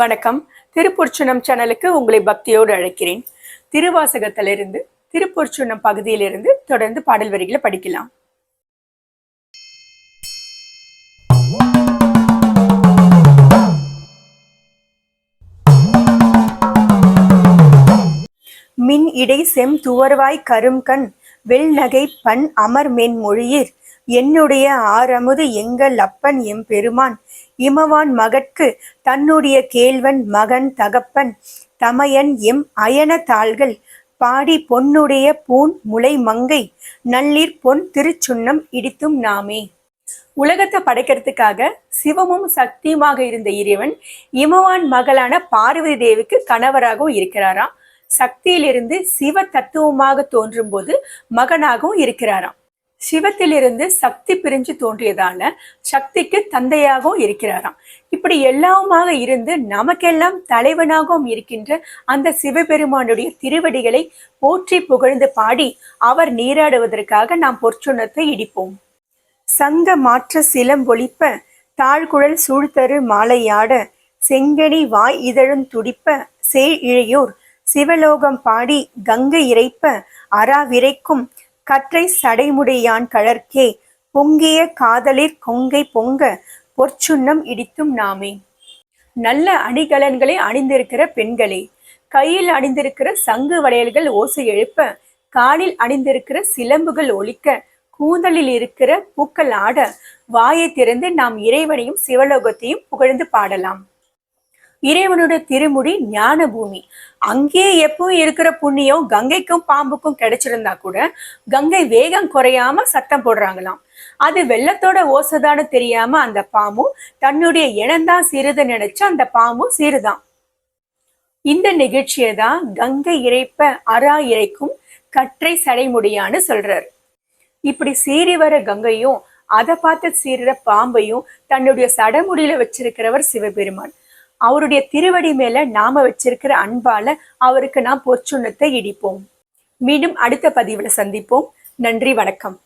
வணக்கம். திருப்பொற்சுனம் சேனலுக்கு உங்களை பக்தியோடு அழைக்கிறேன். திருவாசகத்திலிருந்து திருப்பொற்சுனம் பகுதியிலிருந்து தொடர்ந்து பாடல் வரிகளை படிக்கலாம். மின் இடை செம் துவர்வாய் கரும்கண் வெள்நகை பண் அமர் மென் மொழியிர் என்னுடைய ஆரமுது எங்கள் அப்பன் எம்பெருமான் இமவான் மகட்கு தன்னுடைய கேள்வன் மகன் தகப்பன் தமையன் எம் அயன தாள்கள் பாடி பொன்னுடைய பூன் முளை மங்கை நல்லீர் பொன் திருச்சுன்னம் இடித்தும் நாமே. உலகத்தை படைக்கிறதுக்காக சிவமும் சக்தியுமாக இருந்த இறைவன் இமவான் மகளான பார்வதி தேவிக்கு கணவராகவும் இருக்கிறாராம். சக்தியிலிருந்து சிவ தத்துவமாக தோன்றும் போது மகனாகவும் இருக்கிறாராம். சிவத்திலிருந்து சக்தி பிரிஞ்சு தோன்றியதால சக்திக்கு தந்தையாகவும் இருக்கிறாராம். இப்படி எல்லாவுமாக இருந்து நமக்கெல்லாம் தலைவனாகவும் இருக்கின்ற அந்த சிவபெருமானுடைய திருவடிகளை போற்றி புகழ்ந்து பாடி அவர் நீராடுவதற்காக நாம் பொற்சுண்ணத்தை இடிப்போம். சங்க மாற்ற சிலம்பொழிப்ப தாழ்குழல் சூழ்தரு மாலையாட செங்கனி வாய் இதழும் துடிப்ப சேய் இழையோர் சிவலோகம் பாடி கங்கை இறைப்ப அராவிரைக்கும் கற்றை சடைமுடையான் கழற்கே பொங்கிய காதலிற் கொங்கை பொங்க பொற்சுண்ணம் இடித்தும் நாமே. நல்ல அணிகலன்களை அணிந்திருக்கிற பெண்களே, கையில் அணிந்திருக்கிற சங்கு வளையல்கள் ஓசை எழுப்ப, காலில் அணிந்திருக்கிற சிலம்புகள் ஒலிக்க, கூந்தலில் இருக்கிற பூக்கள் ஆட, வாயை திறந்து நாம் இறைவனையும் சிவலோகத்தையும் புகழ்ந்து பாடலாம். இறைவனுடைய திருமுடி ஞான பூமி. அங்கே எப்பவும் இருக்கிற புண்ணியம் கங்கைக்கும் பாம்புக்கும் கிடைச்சிருந்தா கூட கங்கை வேகம் குறையாம சத்தம் போடுறாங்களாம். அது வெள்ளத்தோட ஓசைதான்னு தெரியாம அந்த பாம்பும் தன்னுடைய இனம்தான் சிறிது நினைச்சு அந்த பாம்பும் சிறுதான். இந்த நிகழ்ச்சியை தான் கங்கை இறைப்ப அரா இறைக்கும் கற்றை சடைமுடியான்னு சொல்றாரு. இப்படி சீறி வர கங்கையும் அதை பார்த்து சீறுற பாம்பையும் தன்னுடைய சடமுடியில வச்சிருக்கிறவர் சிவபெருமான். அவருடைய திருவடி மேல நாம வச்சிருக்கிற அன்பால அவருக்கு நாம் பொற்சுண்ணத்தை இடிப்போம். மீண்டும் அடுத்த பதிவுல சந்திப்போம். நன்றி, வணக்கம்.